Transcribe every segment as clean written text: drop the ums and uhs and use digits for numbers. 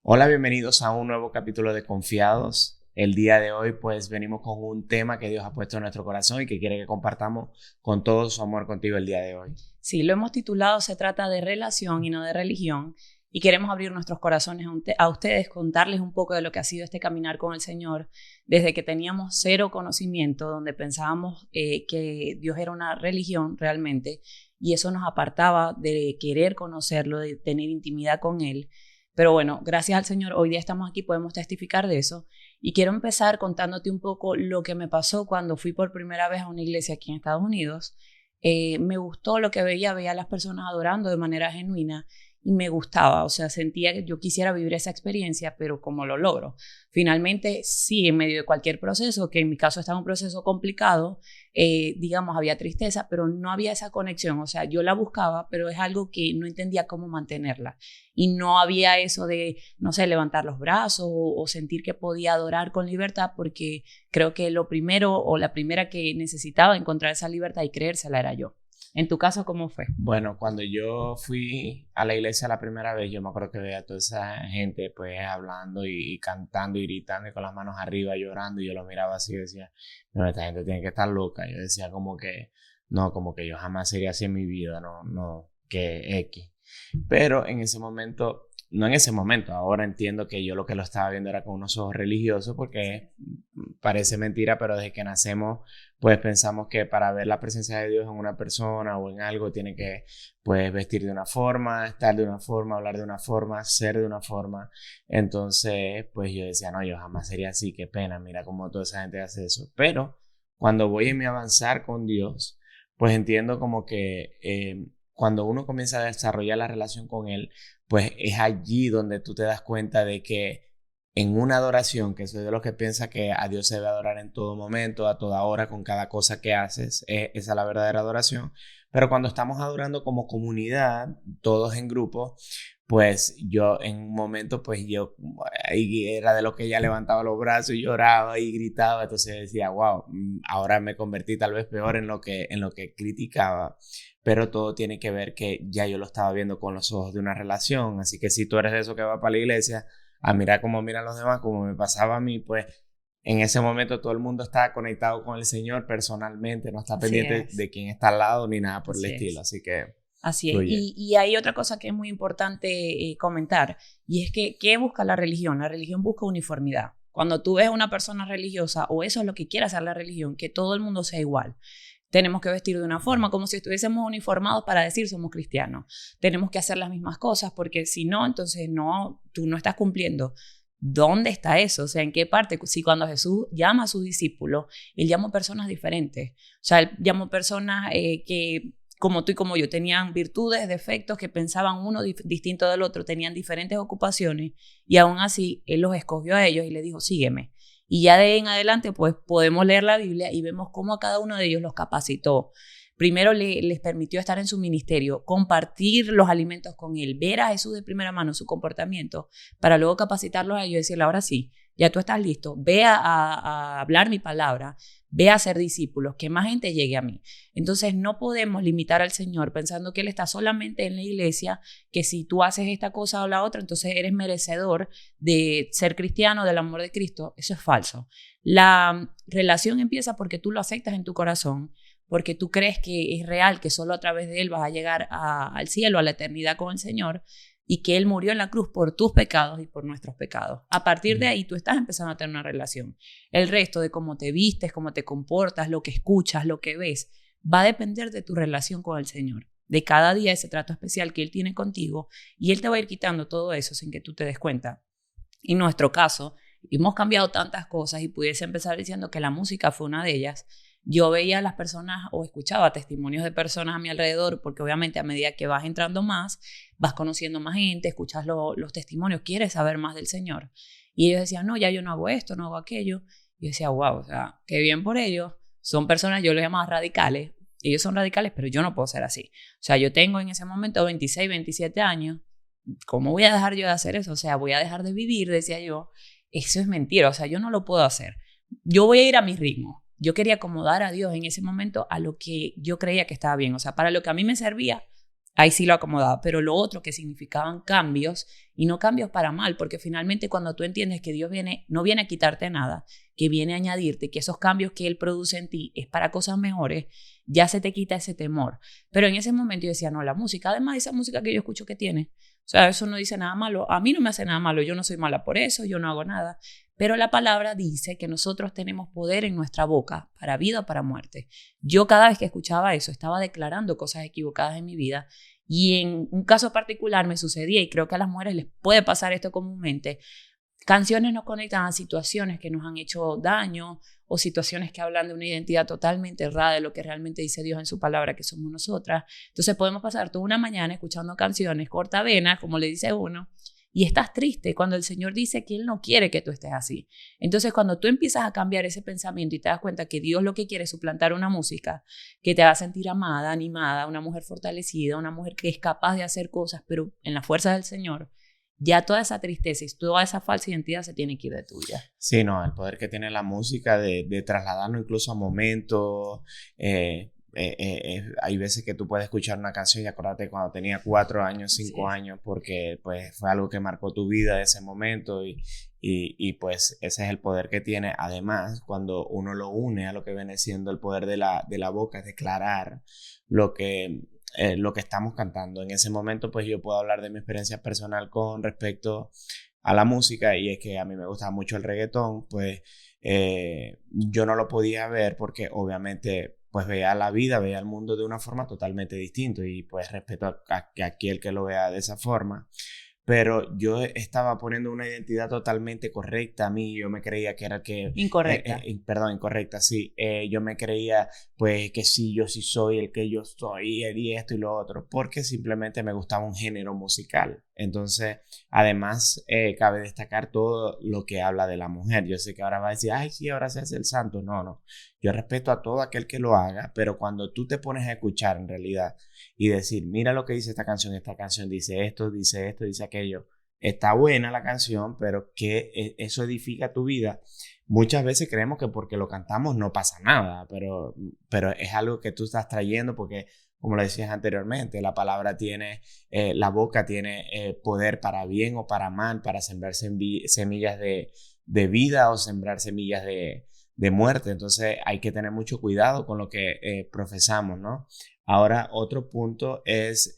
Hola, bienvenidos a un nuevo capítulo de Confiados. El día de hoy pues venimos con un tema que Dios ha puesto en nuestro corazón y que quiere que compartamos con todo su amor contigo el día de hoy. Sí, lo hemos titulado Se trata de relación y no de religión, y queremos abrir nuestros corazones a ustedes, contarles un poco de lo que ha sido este caminar con el Señor desde que teníamos cero conocimiento, donde pensábamos que Dios era una religión realmente, y eso nos apartaba de querer conocerlo, de tener intimidad con Él. Pero bueno, gracias al Señor, hoy día estamos aquí, podemos testificar de eso. Y quiero empezar contándote un poco lo que me pasó cuando fui por primera vez a una iglesia aquí en Estados Unidos. Me gustó lo que veía a las personas adorando de manera genuina y me gustaba, o sea, sentía que yo quisiera vivir esa experiencia, pero ¿cómo lo logro? Finalmente, sí, en medio de cualquier proceso, que en mi caso estaba un proceso complicado, digamos, había tristeza, pero no había esa conexión, o sea, yo la buscaba, pero es algo que no entendía cómo mantenerla. Y no había eso de, no sé, levantar los brazos o sentir que podía adorar con libertad, porque creo que lo primero o la primera que necesitaba encontrar esa libertad y creérsela era yo. En tu caso, ¿cómo fue? Bueno, cuando yo fui a la iglesia la primera vez, yo me acuerdo que veía a toda esa gente pues hablando y cantando y gritando y con las manos arriba llorando, y yo lo miraba así y decía, no, esta gente tiene que estar loca. Yo decía como que, no, como que yo jamás sería así en mi vida, no, que X. Pero en ese momento, no en ese momento, ahora entiendo que yo lo que lo estaba viendo era con unos ojos religiosos, porque parece mentira, pero desde que nacemos pues pensamos que para ver la presencia de Dios en una persona o en algo tiene que pues vestir de una forma, estar de una forma, hablar de una forma, ser de una forma. Entonces pues yo decía, no, yo jamás sería así, qué pena, mira cómo toda esa gente hace eso. Pero cuando voy en mi avanzar con Dios, pues entiendo como que cuando uno comienza a desarrollar la relación con Él, pues es allí donde tú te das cuenta de que en una adoración, que soy de los que piensa que a Dios se debe adorar en todo momento, a toda hora, con cada cosa que haces, esa es la verdadera adoración. Pero cuando estamos adorando como comunidad, todos en grupo, pues yo en un momento, pues yo ahí era de los que ya levantaba los brazos y lloraba y gritaba. Entonces decía, wow, ahora me convertí tal vez peor en lo que criticaba. Pero todo tiene que ver que ya yo lo estaba viendo con los ojos de una relación. Así que si tú eres de esos que va para la iglesia a mirar cómo miran los demás, como me pasaba a mí, pues en ese momento todo el mundo está conectado con el Señor personalmente, no está Así pendiente es, de quién está al lado ni nada por el así estilo. es. Así que Así es. fluye. Y hay otra cosa que es muy importante comentar, y es que, ¿qué busca la religión? La religión busca uniformidad. Cuando tú ves a una persona religiosa, o eso es lo que quiere hacer la religión, que todo el mundo sea igual. Tenemos que vestir de una forma, como si estuviésemos uniformados para decir somos cristianos. Tenemos que hacer las mismas cosas, porque si no, entonces no, tú no estás cumpliendo. ¿Dónde está eso? O sea, ¿en qué parte? Si cuando Jesús llama a sus discípulos, Él llamó personas diferentes. O sea, Él llamó personas que, como tú y como yo, tenían virtudes, defectos, que pensaban uno distinto del otro, tenían diferentes ocupaciones, y aún así Él los escogió a ellos y les dijo, sígueme. Y ya de ahí en adelante, pues podemos leer la Biblia y vemos cómo a cada uno de ellos los capacitó. Primero les permitió estar en su ministerio, compartir los alimentos con Él, ver a Jesús de primera mano, su comportamiento, para luego capacitarlos a ellos y decirle, ahora sí, ya tú estás listo, ve a hablar mi palabra, ve a ser discípulos, que más gente llegue a mí. Entonces no podemos limitar al Señor pensando que Él está solamente en la iglesia, que si tú haces esta cosa o la otra, entonces eres merecedor de ser cristiano, del amor de Cristo. Eso es falso. La relación empieza porque tú lo aceptas en tu corazón, porque tú crees que es real, que solo a través de Él vas a llegar al cielo, a la eternidad con el Señor, y que Él murió en la cruz por tus pecados y por nuestros pecados. A partir de ahí tú estás empezando a tener una relación. El resto de cómo te vistes, cómo te comportas, lo que escuchas, lo que ves, va a depender de tu relación con el Señor, de cada día ese trato especial que Él tiene contigo, y Él te va a ir quitando todo eso sin que tú te des cuenta. En nuestro caso, hemos cambiado tantas cosas y pudiese empezar diciendo que la música fue una de ellas. Yo veía a las personas o escuchaba testimonios de personas a mi alrededor, porque obviamente a medida que vas entrando más, vas conociendo más gente, escuchas los testimonios, quieres saber más del Señor. Y ellos decían, no, ya yo no hago esto, no hago aquello. Y yo decía, wow, o sea, qué bien por ellos. Son personas, yo les llamaba radicales. Ellos son radicales, pero yo no puedo ser así. O sea, yo tengo en ese momento 26, 27 años. ¿Cómo voy a dejar yo de hacer eso? O sea, voy a dejar de vivir, decía yo. Eso es mentira, o sea, yo no lo puedo hacer. Yo voy a ir a mi ritmo. Yo quería acomodar a Dios en ese momento a lo que yo creía que estaba bien. O sea, para lo que a mí me servía, ahí sí lo acomodaba, pero lo otro que significaban cambios, y no cambios para mal, porque finalmente cuando tú entiendes que Dios no viene a quitarte nada, que viene a añadirte, que esos cambios que Él produce en ti es para cosas mejores, ya se te quita ese temor. Pero en ese momento yo decía, no, la música, además esa música que yo escucho que tiene, o sea, eso no dice nada malo, a mí no me hace nada malo, yo no soy mala por eso, yo no hago nada. Pero la palabra dice que nosotros tenemos poder en nuestra boca, para vida o para muerte. Yo cada vez que escuchaba eso, estaba declarando cosas equivocadas en mi vida. Y en un caso particular me sucedía, y creo que a las mujeres les puede pasar esto comúnmente, canciones nos conectan a situaciones que nos han hecho daño o situaciones que hablan de una identidad totalmente errada de lo que realmente dice Dios en su palabra que somos nosotras. Entonces podemos pasar toda una mañana escuchando canciones cortavenas, como le dice uno, y estás triste cuando el Señor dice que Él no quiere que tú estés así. Entonces, cuando tú empiezas a cambiar ese pensamiento y te das cuenta que Dios lo que quiere es suplantar una música que te va a sentir amada, animada, una mujer fortalecida, una mujer que es capaz de hacer cosas, pero en la fuerza del Señor, ya toda esa tristeza y toda esa falsa identidad se tiene que ir de tu vida. Sí, no, el poder que tiene la música de trasladarnos incluso a momentos. Hay veces que tú puedes escuchar una canción y acordarte cuando tenía 4 años, 5 años, porque pues fue algo que marcó tu vida en ese momento y pues ese es el poder que tiene. Además, cuando uno lo une a lo que viene siendo el poder de la boca, es declarar lo que estamos cantando. En ese momento pues yo puedo hablar de mi experiencia personal con respecto a la música, y es que a mí me gustaba mucho el reggaetón. Pues yo no lo podía ver porque obviamente pues veía la vida, veía el mundo de una forma totalmente distinta, y pues respeto a aquel que lo vea de esa forma. Pero yo estaba poniendo una identidad totalmente correcta a mí. Yo me creía que era que... Incorrecta. Perdón, incorrecta, sí. Yo me creía, pues, que sí, yo sí soy el que yo soy, y esto y lo otro, porque simplemente me gustaba un género musical. Entonces, además, cabe destacar todo lo que habla de la mujer. Yo sé que ahora va a decir, ay, sí, ahora se hace el santo. No, no. Yo respeto a todo aquel que lo haga, pero cuando tú te pones a escuchar en realidad y decir, mira lo que dice esta canción dice esto, dice aquello, está buena la canción, pero que eso edifica tu vida. Muchas veces creemos que porque lo cantamos no pasa nada, pero es algo que tú estás trayendo porque, como lo decías anteriormente, la palabra tiene, la boca tiene poder para bien o para mal, para sembrar semillas de vida o sembrar semillas de muerte. Entonces hay que tener mucho cuidado con lo que profesamos, ¿no? Ahora, otro punto es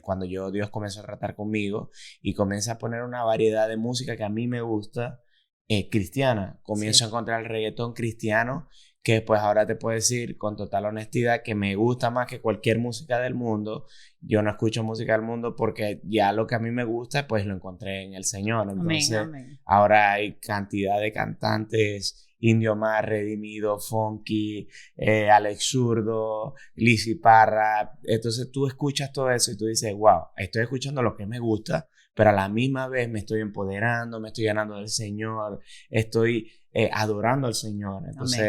cuando Dios comenzó a tratar conmigo y comienza a poner una variedad de música que a mí me gusta, cristiana. Comienzo a encontrar el reggaetón cristiano, que pues ahora te puedo decir con total honestidad que me gusta más que cualquier música del mundo. Yo no escucho música del mundo porque ya lo que a mí me gusta pues lo encontré en el Señor. Entonces, Amén. ahora hay cantidad de cantantes: Indio Mar, Redimido, Funky, Alex Zurdo, Lizzy Parra. Entonces tú escuchas todo eso y tú dices, wow, estoy escuchando lo que me gusta, pero a la misma vez me estoy empoderando, me estoy llenando del Señor, estoy adorando al Señor. Entonces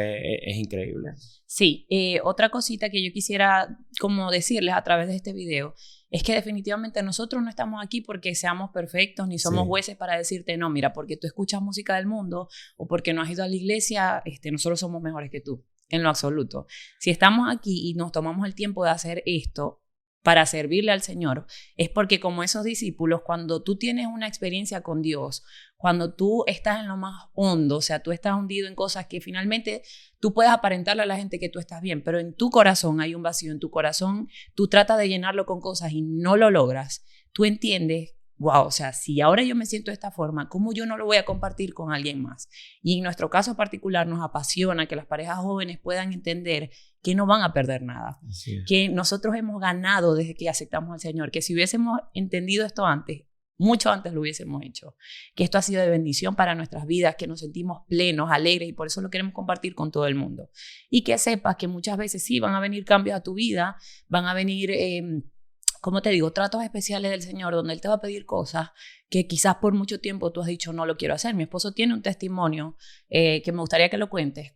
es increíble. Sí, otra cosita que yo quisiera como decirles a través de este video es que definitivamente nosotros no estamos aquí porque seamos perfectos ni somos jueces para decirte, no, mira, porque tú escuchas música del mundo o porque no has ido a la iglesia, nosotros somos mejores que tú, en lo absoluto. Si estamos aquí y nos tomamos el tiempo de hacer esto para servirle al Señor, es porque como esos discípulos, cuando tú tienes una experiencia con Dios, cuando tú estás en lo más hondo, o sea, tú estás hundido en cosas que finalmente tú puedes aparentarle a la gente que tú estás bien, pero en tu corazón hay un vacío, en tu corazón tú tratas de llenarlo con cosas y no lo logras, tú entiendes, wow, o sea, si ahora yo me siento de esta forma, ¿cómo yo no lo voy a compartir con alguien más? Y en nuestro caso particular nos apasiona que las parejas jóvenes puedan entender que no van a perder nada, que nosotros hemos ganado desde que aceptamos al Señor, que si hubiésemos entendido esto antes, mucho antes lo hubiésemos hecho, que esto ha sido de bendición para nuestras vidas, que nos sentimos plenos, alegres, y por eso lo queremos compartir con todo el mundo. Y que sepas que muchas veces sí van a venir cambios a tu vida, van a venir, como te digo, tratos especiales del Señor, donde Él te va a pedir cosas que quizás por mucho tiempo tú has dicho no lo quiero hacer. Mi esposo tiene un testimonio que me gustaría que lo cuentes.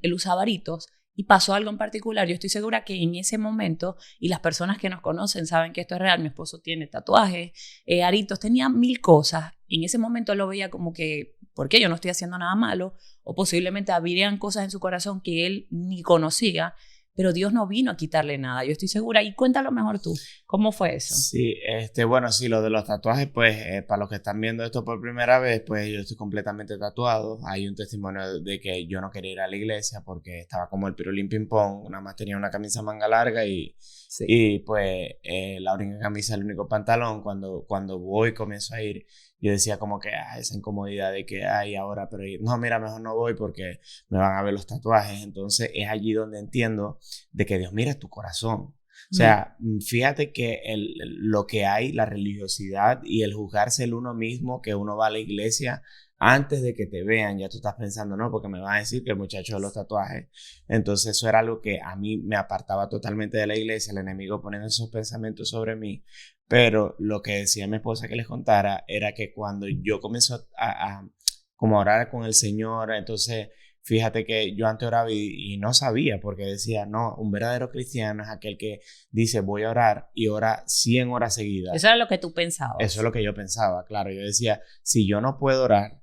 Él usaba aritos y pasó algo en particular. Yo estoy segura que en ese momento, y las personas que nos conocen saben que esto es real, mi esposo tiene tatuajes, aritos, tenía 1000 cosas. En ese momento lo veía como que, ¿por qué? Yo no estoy haciendo nada malo, o posiblemente habrían cosas en su corazón que él ni conocía, pero Dios no vino a quitarle nada, yo estoy segura. Y cuéntalo mejor tú, ¿cómo fue eso? Sí, bueno, sí, lo de los tatuajes, pues, para los que están viendo esto por primera vez, pues yo estoy completamente tatuado. Hay un testimonio de que yo no quería ir a la iglesia porque estaba como el pirulín ping pong, nada más tenía una camisa manga larga y pues la única camisa, el único pantalón. Cuando voy, comienzo a ir, yo decía como que, esa incomodidad de que, ahora, pero no, mira, mejor no voy porque me van a ver los tatuajes. Entonces es allí donde entiendo de que Dios mira tu corazón. O sea, fíjate que lo que hay, la religiosidad y el juzgarse el uno mismo, que uno va a la iglesia antes de que te vean, ya tú estás pensando, no, porque me van a decir que el muchacho de los tatuajes. Entonces eso era algo que a mí me apartaba totalmente de la iglesia, el enemigo poniendo esos pensamientos sobre mí. Pero lo que decía mi esposa que les contara era que cuando yo comencé como a orar con el Señor, entonces fíjate que yo antes oraba y no sabía, porque decía, no, un verdadero cristiano es aquel que dice, voy a orar y ora 100 horas seguidas. Eso era lo que tú pensabas. Eso es lo que yo pensaba, claro. Yo decía, si yo no puedo orar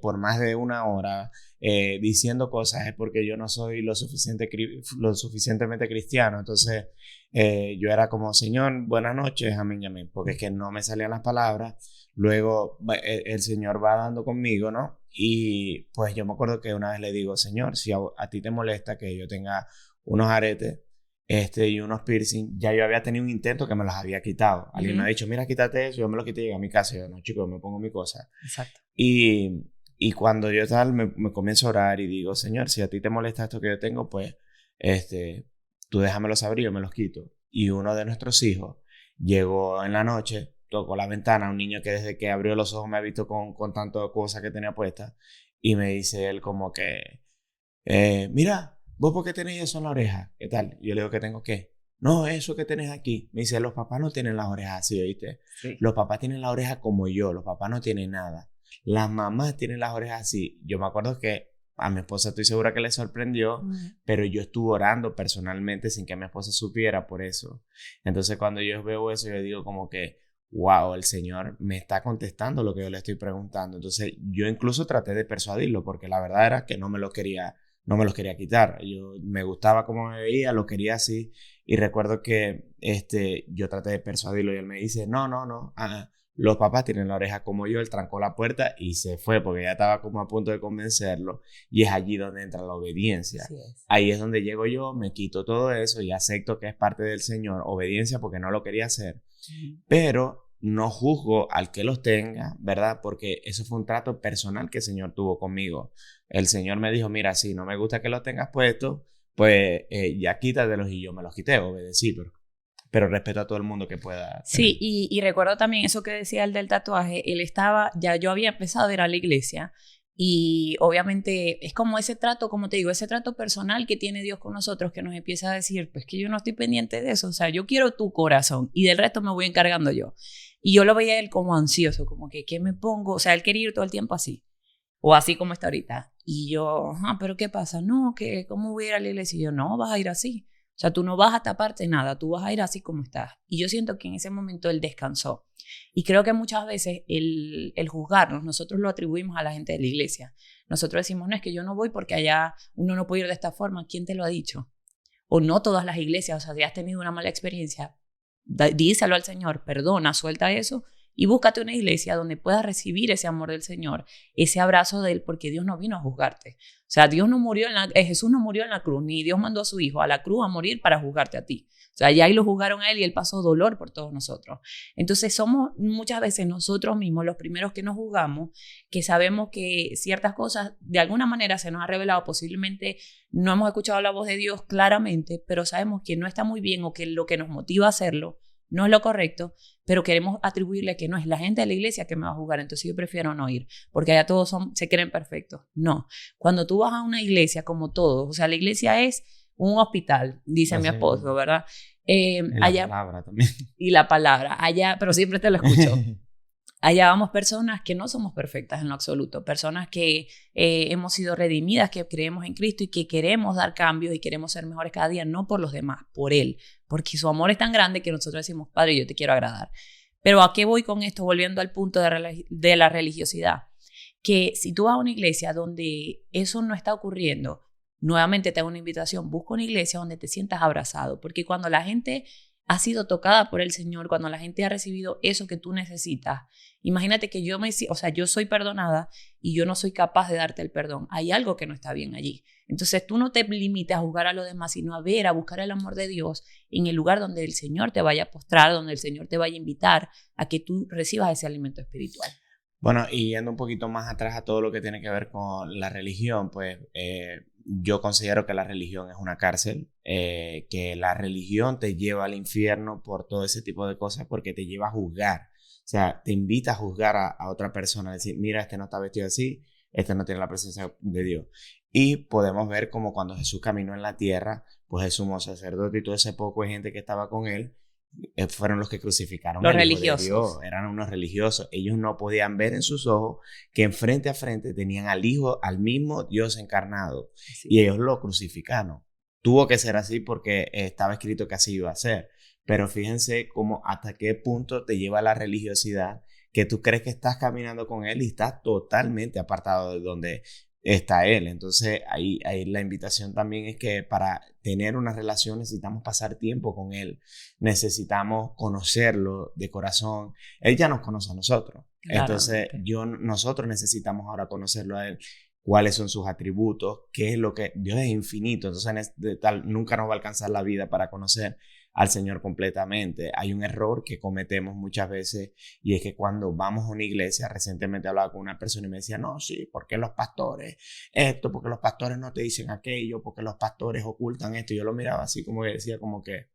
por más de una hora diciendo cosas, es porque yo no soy lo suficientemente cristiano. Entonces yo era como, Señor, buenas noches, amén, amén, porque es que no me salían las palabras. Luego el Señor va dando conmigo, ¿no? Y pues yo me acuerdo que una vez le digo, Señor, si a ti te molesta que yo tenga unos aretes y unos piercing, ya yo había tenido un intento que me los había quitado. Alguien me ha dicho, mira, quítate eso, yo me lo quité y llegué a mi casa. Y yo, no, chicos, me pongo mi cosa. Exacto. Y cuando yo me comienzo a orar y digo, Señor, si a ti te molesta esto que yo tengo, pues tú déjamelo saber y yo me los quito. Y uno de nuestros hijos llegó en la noche, tocó la ventana, un niño que desde que abrió los ojos me ha visto con tantas cosas que tenía puestas, y me dice él como que, mira, ¿vos por qué tenés eso en la oreja? ¿Qué tal? Y yo le digo, ¿qué tengo qué? No, eso que tenés aquí. Me dice, los papás no tienen las orejas así, ¿oíste? Sí. Los papás tienen la oreja como yo, los papás no tienen nada. Las mamás tienen las orejas así. Yo me acuerdo que a mi esposa estoy segura que le sorprendió, pero yo estuve orando personalmente sin que mi esposa supiera por eso. Entonces cuando yo veo eso, yo digo como que, wow, el Señor me está contestando lo que yo le estoy preguntando. Entonces yo incluso traté de persuadirlo, porque la verdad era que no me los quería quitar. Yo me gustaba cómo me veía, lo quería así. Y recuerdo que yo traté de persuadirlo y él me dice, no, los papás tienen la oreja como yo. Él trancó la puerta y se fue porque ya estaba como a punto de convencerlo. Y es allí donde entra la obediencia. Ahí es donde llego yo, me quito todo eso y acepto que es parte del Señor. Obediencia porque no lo quería hacer. Pero no juzgo al que los tenga, ¿verdad? Porque eso fue un trato personal que el Señor tuvo conmigo. El Señor me dijo, mira, si no me gusta que los tengas puestos, pues ya quítatelos, y yo me los quité, obedecí, pero respeto a todo el mundo que pueda. Sí, y recuerdo también eso que decía el del tatuaje. Él estaba, ya yo había empezado a ir a la iglesia y obviamente es como ese trato, como te digo, ese trato personal que tiene Dios con nosotros, que nos empieza a decir, pues que yo no estoy pendiente de eso, o sea, yo quiero tu corazón y del resto me voy encargando yo. Y yo lo veía a él como ansioso, como que ¿qué me pongo? O sea, él quería ir todo el tiempo así, o así como está ahorita. Y yo, pero ¿qué pasa? No, que ¿cómo voy a ir a la iglesia? Y yo, no, vas a ir así. O sea, tú no vas a taparte nada, tú vas a ir así como estás. Y yo siento que en ese momento él descansó. Y creo que muchas veces el juzgarnos, nosotros lo atribuimos a la gente de la iglesia. Nosotros decimos, no, es que yo no voy porque allá uno no puede ir de esta forma. ¿Quién te lo ha dicho? O no todas las iglesias, o sea, si has tenido una mala experiencia, díselo al Señor, perdona, suelta eso y búscate una iglesia donde puedas recibir ese amor del Señor, ese abrazo de Él, porque Dios no vino a juzgarte. O sea, Jesús no murió en la cruz, ni Dios mandó a su Hijo a la cruz a morir para juzgarte a ti. O sea, ya ahí lo juzgaron a Él y Él pasó dolor por todos nosotros. Entonces somos muchas veces nosotros mismos los primeros que nos juzgamos, que sabemos que ciertas cosas de alguna manera se nos ha revelado, posiblemente no hemos escuchado la voz de Dios claramente, pero sabemos que no está muy bien o que lo que nos motiva a hacerlo no es lo correcto, pero queremos atribuirle que no es la gente de la iglesia que me va a juzgar, entonces yo prefiero no ir, porque allá todos se creen perfectos. No, cuando tú vas a una iglesia como todos, o sea, la iglesia es un hospital, dice mi esposo, ¿verdad? La palabra también. Y la palabra, allá, pero siempre te lo escucho. Allá vamos personas que no somos perfectas en lo absoluto, personas que hemos sido redimidas, que creemos en Cristo y que queremos dar cambios y queremos ser mejores cada día, no por los demás, por Él, porque su amor es tan grande que nosotros decimos, Padre, yo te quiero agradar. Pero ¿a qué voy con esto? Volviendo al punto de la religiosidad, que si tú vas a una iglesia donde eso no está ocurriendo, nuevamente te hago una invitación, busca una iglesia donde te sientas abrazado, porque cuando la gente ha sido tocada por el Señor, cuando la gente ha recibido eso que tú necesitas, imagínate que yo soy perdonada y yo no soy capaz de darte el perdón. Hay algo que no está bien allí. Entonces tú no te limites a juzgar a los demás, sino a buscar el amor de Dios en el lugar donde el Señor te vaya a postrar, donde el Señor te vaya a invitar a que tú recibas ese alimento espiritual. Bueno, y yendo un poquito más atrás a todo lo que tiene que ver con la religión, pues yo considero que la religión es una cárcel, que la religión te lleva al infierno por todo ese tipo de cosas, porque te lleva a juzgar. O sea, te invita a juzgar a otra persona, a decir, mira, este no está vestido así, este no tiene la presencia de Dios. Y podemos ver como cuando Jesús caminó en la tierra, pues el sumo sacerdote y todo ese poco de gente que estaba con él, fueron los que crucificaron los al religiosos. Hijo de Dios. Eran unos religiosos. Ellos no podían ver en sus ojos que en frente a frente tenían al Hijo, al mismo Dios encarnado. Sí. Y ellos lo crucificaron. Tuvo que ser así porque estaba escrito que así iba a ser. Pero fíjense cómo hasta qué punto te lleva la religiosidad, que tú crees que estás caminando con Él y estás totalmente apartado de donde está Él. Entonces ahí la invitación también es que para tener una relación necesitamos pasar tiempo con Él, necesitamos conocerlo de corazón. Él ya nos conoce a nosotros. Claro. Entonces nosotros necesitamos ahora conocerlo a Él, cuáles son sus atributos, qué es lo que Dios es infinito. Entonces nunca nos va a alcanzar la vida para conocer al Señor completamente. Hay un error que cometemos muchas veces, y es que cuando vamos a una iglesia, recientemente hablaba con una persona y me decía, no, sí, porque los pastores esto, porque los pastores no te dicen aquello, porque los pastores ocultan esto. Y yo lo miraba así como que decía como que,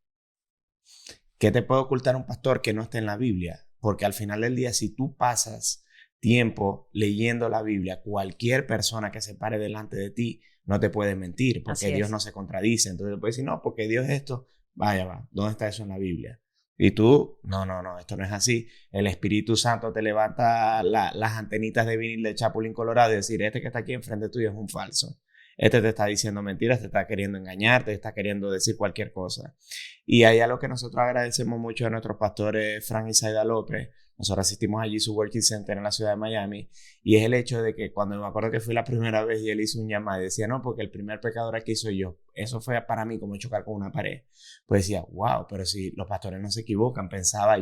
¿qué te puede ocultar un pastor que no esté en la Biblia? Porque al final del día, si tú pasas tiempo leyendo la Biblia, cualquier persona que se pare delante de ti no te puede mentir, porque Dios no se contradice. Entonces te puede decir, no, porque Dios esto. Vaya, va, ¿dónde está eso en la Biblia? Y tú, no, esto no es así. El Espíritu Santo te levanta las antenitas de vinil de Chapulín Colorado y decir, este que está aquí enfrente tuyo es un falso. Este te está diciendo mentiras, te está queriendo engañar, te está queriendo decir cualquier cosa. Y hay algo que nosotros agradecemos mucho a nuestros pastores, Frank y Zaida López. Nosotros asistimos allí a su Working Center en la ciudad de Miami, y es el hecho de que cuando me acuerdo que fui la primera vez y él hizo un llamado y decía, no, porque el primer pecador aquí soy yo. Eso fue para mí como chocar con una pared. Pues decía, wow, pero si los pastores no se equivocan, pensaba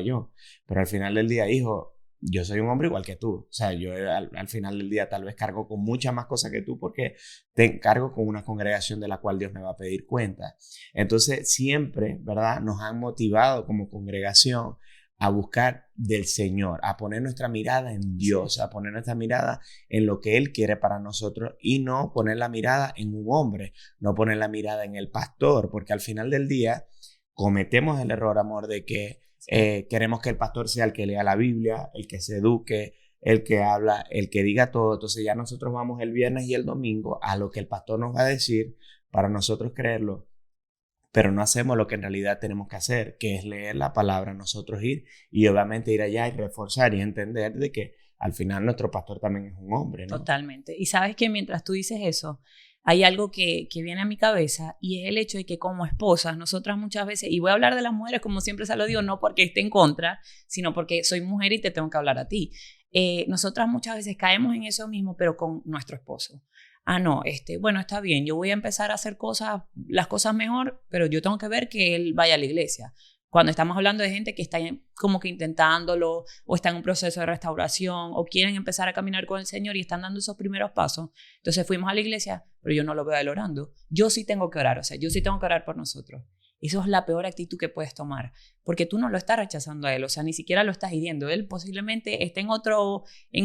yo. Pero al final del día, hijo, yo soy un hombre igual que tú. O sea, yo al final del día tal vez cargo con muchas más cosas que tú, porque te encargo con una congregación de la cual Dios me va a pedir cuenta. Entonces siempre, ¿verdad? Nos han motivado como congregación a buscar del Señor, a poner nuestra mirada en Dios, a poner nuestra mirada en lo que Él quiere para nosotros, y no poner la mirada en un hombre, no poner la mirada en el pastor, porque al final del día cometemos el error, amor, de que queremos que el pastor sea el que lea la Biblia, el que se eduque, el que habla, el que diga todo. Entonces ya nosotros vamos el viernes y el domingo a lo que el pastor nos va a decir para nosotros creerlo, pero no hacemos lo que en realidad tenemos que hacer, que es leer la palabra, nosotros ir y obviamente ir allá y reforzar y entender de que al final nuestro pastor también es un hombre, ¿no? Totalmente. Y sabes que mientras tú dices eso, hay algo que viene a mi cabeza, y es el hecho de que como esposas, nosotras muchas veces, y voy a hablar de las mujeres como siempre se lo digo, no porque esté en contra, sino porque soy mujer y te tengo que hablar a ti. Nosotras muchas veces caemos en eso mismo, pero con nuestro esposo. No, bueno, está bien, yo voy a empezar a hacer las cosas mejor, pero yo tengo que ver que él vaya a la iglesia. Cuando estamos hablando de gente que está como que intentándolo, o está en un proceso de restauración, o quieren empezar a caminar con el Señor y están dando esos primeros pasos. Entonces fuimos a la iglesia, pero yo no lo veo a él orando. Yo sí tengo que orar, o sea, yo sí tengo que orar por nosotros. Eso es la peor actitud que puedes tomar, porque tú no lo estás rechazando a él, o sea, ni siquiera lo estás hiriendo. Él posiblemente esté en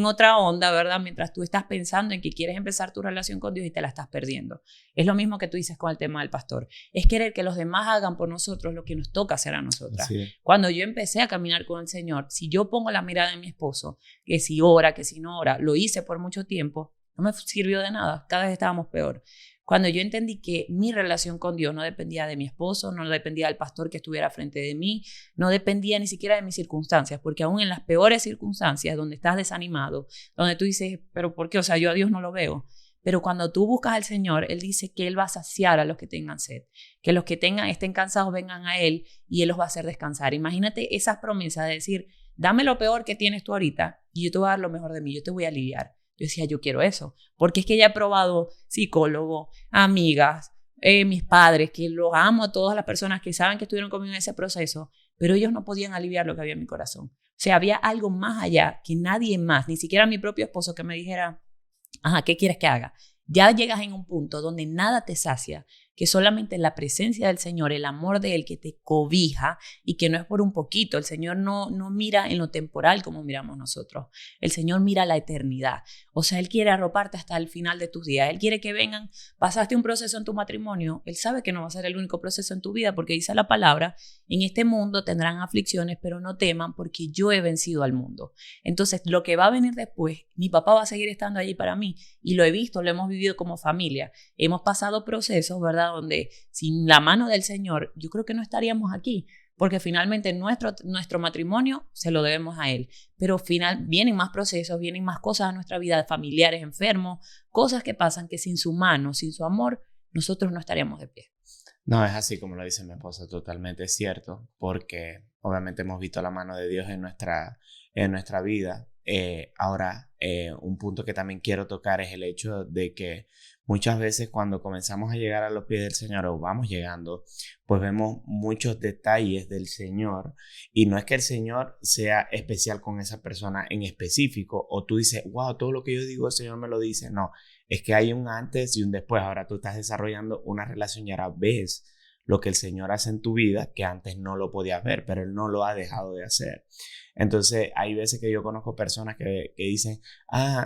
otra onda, ¿verdad? Mientras tú estás pensando en que quieres empezar tu relación con Dios y te la estás perdiendo. Es lo mismo que tú dices con el tema del pastor. Es querer que los demás hagan por nosotros lo que nos toca hacer a nosotras. Sí. Cuando yo empecé a caminar con el Señor, si yo pongo la mirada en mi esposo, que si ora, que si no ora, lo hice por mucho tiempo, no me sirvió de nada, cada vez estábamos peor. Cuando yo entendí que mi relación con Dios no dependía de mi esposo, no dependía del pastor que estuviera frente de mí, no dependía ni siquiera de mis circunstancias, porque aún en las peores circunstancias, donde estás desanimado, donde tú dices, ¿pero por qué? O sea, yo a Dios no lo veo. Pero cuando tú buscas al Señor, Él dice que Él va a saciar a los que tengan sed, que los que estén cansados vengan a Él y Él los va a hacer descansar. Imagínate esas promesas de decir, dame lo peor que tienes tú ahorita y yo te voy a dar lo mejor de mí, yo te voy a aliviar. Yo decía, yo quiero eso. Porque es que ya he probado psicólogo, amigas, mis padres, que los amo a todas las personas que saben que estuvieron conmigo en ese proceso, pero ellos no podían aliviar lo que había en mi corazón. O sea, había algo más allá que nadie más, ni siquiera mi propio esposo, que me dijera, ajá, ¿qué quieres que haga? Ya llegas en un punto donde nada te sacia, que solamente la presencia del Señor, el amor de Él que te cobija y que no es por un poquito. El Señor no mira en lo temporal como miramos nosotros. El Señor mira la eternidad. O sea, Él quiere arroparte hasta el final de tus días. Él quiere que vengan, pasaste un proceso en tu matrimonio. Él sabe que no va a ser el único proceso en tu vida porque dice la palabra, en este mundo tendrán aflicciones, pero no teman porque yo he vencido al mundo. Entonces, lo que va a venir después, mi papá va a seguir estando allí para mí y lo he visto, lo hemos vivido como familia. Hemos pasado procesos, ¿verdad? Donde sin la mano del Señor, yo creo que no estaríamos aquí, porque finalmente nuestro matrimonio se lo debemos a Él. Pero vienen más procesos, vienen más cosas a nuestra vida, familiares enfermos, cosas que pasan que sin su mano, sin su amor, nosotros no estaríamos de pie. No, es así como lo dice mi esposa, totalmente cierto, porque obviamente hemos visto la mano de Dios en nuestra vida. Ahora, un punto que también quiero tocar es el hecho de que muchas veces cuando comenzamos a llegar a los pies del Señor o vamos llegando, pues vemos muchos detalles del Señor y no es que el Señor sea especial con esa persona en específico o tú dices, wow, todo lo que yo digo el Señor me lo dice. No, es que hay un antes y un después. Ahora tú estás desarrollando una relación y ahora ves lo que el Señor hace en tu vida que antes no lo podías ver, pero Él no lo ha dejado de hacer. Entonces, hay veces que yo conozco personas que dicen,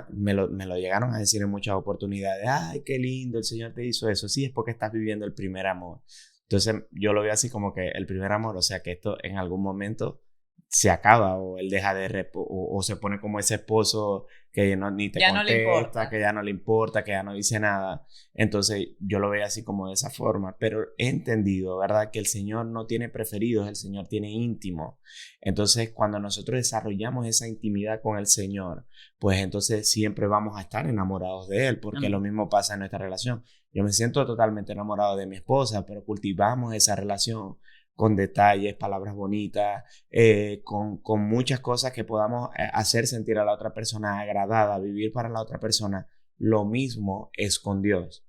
me lo llegaron a decir en muchas oportunidades, ay, qué lindo, el Señor te hizo eso. Sí, es porque estás viviendo el primer amor. Entonces, yo lo veo así como que el primer amor, o sea, que esto en algún momento se acaba o él deja de o se pone como ese esposo que ni te ya contesta, que ya no le importa, que ya no dice nada. Entonces yo lo veo así como de esa forma, pero he entendido, ¿verdad? Que el Señor no tiene preferidos, el Señor tiene íntimo. Entonces cuando nosotros desarrollamos esa intimidad con el Señor, pues entonces siempre vamos a estar enamorados de Él, porque lo mismo pasa en nuestra relación. Yo me siento totalmente enamorado de mi esposa, pero cultivamos esa relación con detalles, palabras bonitas, con muchas cosas que podamos hacer sentir a la otra persona agradada, vivir para la otra persona. Lo mismo es con Dios.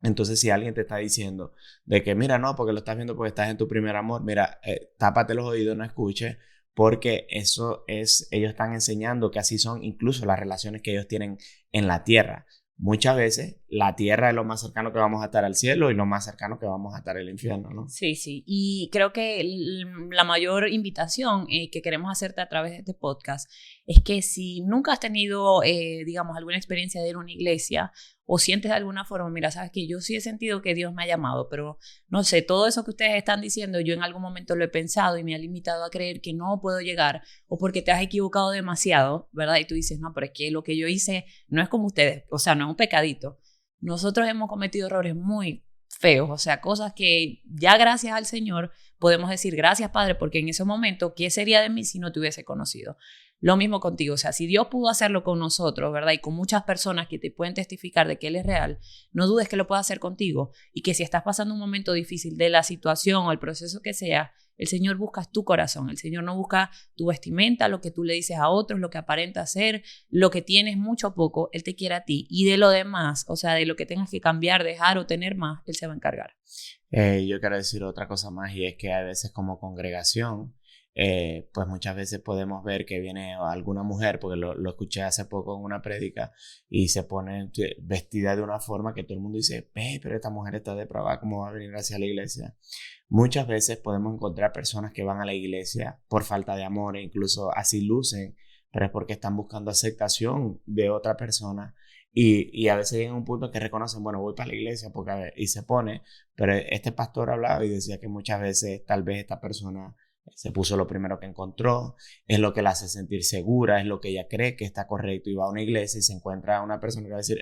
Entonces, si alguien te está diciendo de que, mira, no, porque lo estás viendo porque estás en tu primer amor, mira, tápate los oídos, no escuches, porque eso es, ellos están enseñando que así son incluso las relaciones que ellos tienen en la tierra. Muchas veces la tierra es lo más cercano que vamos a estar al cielo y lo más cercano que vamos a estar al infierno, ¿no? Sí, sí. Y creo que la mayor invitación que queremos hacerte a través de este podcast es que si nunca has tenido, digamos, alguna experiencia de ir a una iglesia o sientes de alguna forma, mira, sabes que yo sí he sentido que Dios me ha llamado, pero no sé, todo eso que ustedes están diciendo, yo en algún momento lo he pensado y me ha limitado a creer que no puedo llegar o porque te has equivocado demasiado, ¿verdad? Y tú dices, no, pero es que lo que yo hice no es como ustedes, o sea, no es un pecadito. Nosotros hemos cometido errores muy feos, o sea, cosas que ya gracias al Señor podemos decir, gracias Padre, porque en ese momento, ¿qué sería de mí si no te hubiese conocido? Lo mismo contigo, o sea, si Dios pudo hacerlo con nosotros, ¿verdad? Y con muchas personas que te pueden testificar de que Él es real, no dudes que lo pueda hacer contigo y que si estás pasando un momento difícil de la situación o el proceso que sea, el Señor busca tu corazón, el Señor no busca tu vestimenta, lo que tú le dices a otros, lo que aparenta ser, lo que tienes mucho o poco, Él te quiere a ti y de lo demás, o sea, de lo que tengas que cambiar, dejar o tener más, Él se va a encargar. Yo quiero decir otra cosa más y es que a veces como congregación, pues muchas veces podemos ver que viene alguna mujer, porque lo escuché hace poco en una prédica, y se pone vestida de una forma que todo el mundo dice, pero esta mujer está depravada, ¿cómo va a venir hacia la iglesia? Muchas veces podemos encontrar personas que van a la iglesia por falta de amor e incluso así lucen, pero es porque están buscando aceptación de otra persona. Y a veces llegan a un punto en que reconocen, bueno, voy para la iglesia porque, a ver, y se pone, pero este pastor hablaba y decía que muchas veces tal vez esta persona se puso lo primero que encontró, es lo que la hace sentir segura, es lo que ella cree que está correcto y va a una iglesia y se encuentra a una persona que va a decir,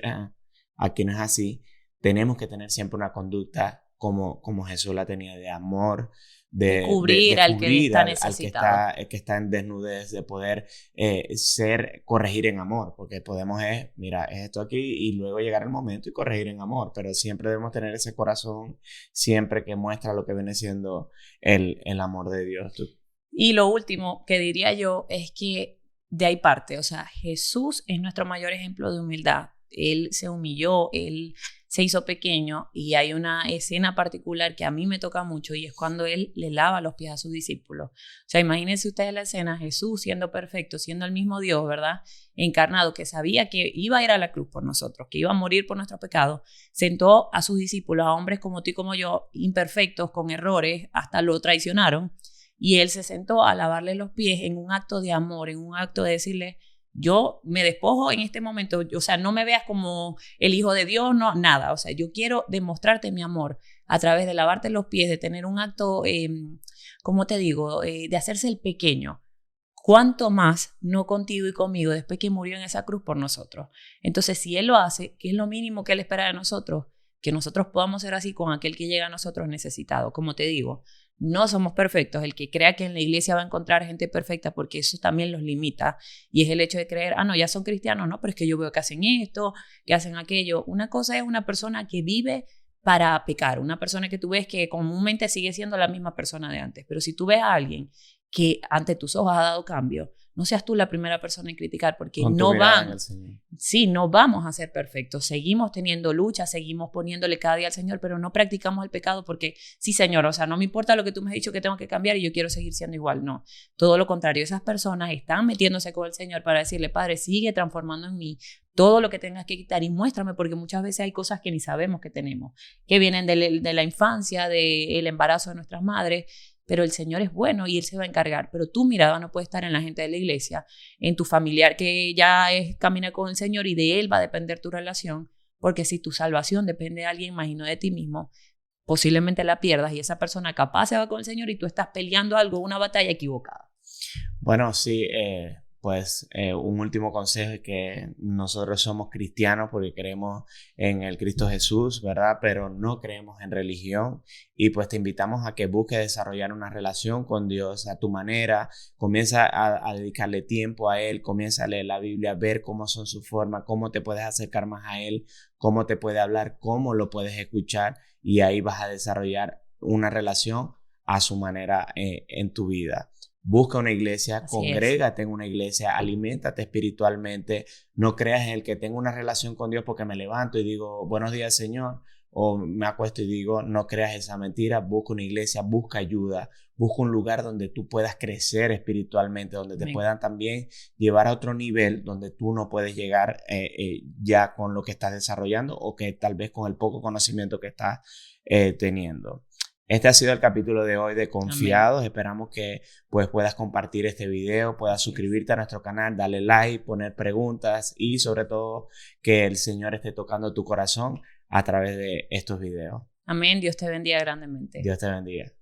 aquí no es así. Tenemos que tener siempre una conducta como Jesús la tenía, de amor, de cubrir al que está necesitado, al que está en desnudez, de poder corregir en amor, porque podemos mira, es esto aquí y luego llegar el momento y corregir en amor, pero siempre debemos tener ese corazón siempre que muestra lo que viene siendo el amor de Dios. Y lo último que diría yo es que de ahí parte, o sea, Jesús es nuestro mayor ejemplo de humildad. Él se humilló, él se hizo pequeño y hay una escena particular que a mí me toca mucho y es cuando él le lava los pies a sus discípulos. O sea, imagínense ustedes la escena, Jesús siendo perfecto, siendo el mismo Dios, ¿verdad? Encarnado, que sabía que iba a ir a la cruz por nosotros, que iba a morir por nuestros pecados, sentó a sus discípulos, a hombres como tú y como yo, imperfectos, con errores, hasta lo traicionaron, y él se sentó a lavarle los pies en un acto de amor, en un acto de decirle, yo me despojo en este momento, o sea, no me veas como el hijo de Dios, no, nada, o sea, yo quiero demostrarte mi amor a través de lavarte los pies, de tener un acto, ¿cómo te digo?, de hacerse el pequeño. ¿Cuánto más no contigo y conmigo después que murió en esa cruz por nosotros? Entonces, si Él lo hace, ¿qué es lo mínimo que Él espera de nosotros? Que nosotros podamos ser así con aquel que llega a nosotros necesitado. Como te digo, no somos perfectos. El que crea que en la iglesia va a encontrar gente perfecta, porque eso también los limita, y es el hecho de creer, no, ya son cristianos, no, pero es que yo veo que hacen esto, que hacen aquello. Una cosa es una persona que vive para pecar, una persona que tú ves que comúnmente sigue siendo la misma persona de antes, pero si tú ves a alguien que ante tus ojos ha dado cambio, no seas tú la primera persona en criticar, porque no vamos a ser perfectos. Seguimos teniendo lucha, seguimos poniéndole cada día al Señor, pero no practicamos el pecado porque, sí, Señor, o sea, no me importa lo que tú me has dicho que tengo que cambiar y yo quiero seguir siendo igual. No, todo lo contrario. Esas personas están metiéndose con el Señor para decirle, Padre, sigue transformando en mí todo lo que tengas que quitar y muéstrame, porque muchas veces hay cosas que ni sabemos que tenemos, que vienen de la infancia, del embarazo de nuestras madres, pero el Señor es bueno y Él se va a encargar. Pero tu mirada no puede estar en la gente de la iglesia, en tu familiar que ya camina con el Señor y de Él va a depender tu relación, porque si tu salvación depende de alguien más y no de ti mismo, posiblemente la pierdas y esa persona capaz se va con el Señor y tú estás peleando algo, una batalla equivocada. Bueno, sí, pues un último consejo es que nosotros somos cristianos porque creemos en el Cristo Jesús, ¿verdad? Pero no creemos en religión, y pues te invitamos a que busques desarrollar una relación con Dios a tu manera. Comienza a dedicarle tiempo a Él, comienza a leer la Biblia, a ver cómo son sus formas, cómo te puedes acercar más a Él, cómo te puede hablar, cómo lo puedes escuchar, y ahí vas a desarrollar una relación a su manera en tu vida. Busca una iglesia, congrégate en una iglesia, aliméntate espiritualmente. No creas en el que tengo una relación con Dios porque me levanto y digo, buenos días, Señor, o me acuesto y digo, no creas esa mentira. Busca una iglesia, busca ayuda, busca un lugar donde tú puedas crecer espiritualmente, donde te puedan también llevar a otro nivel donde tú no puedes llegar ya con lo que estás desarrollando, o que tal vez con el poco conocimiento que estás teniendo. Este ha sido el capítulo de hoy de Confiados. Amén. Esperamos que pues puedas compartir este video, puedas suscribirte a nuestro canal, darle like, poner preguntas y sobre todo que el Señor esté tocando tu corazón a través de estos videos. Amén. Dios te bendiga grandemente. Dios te bendiga.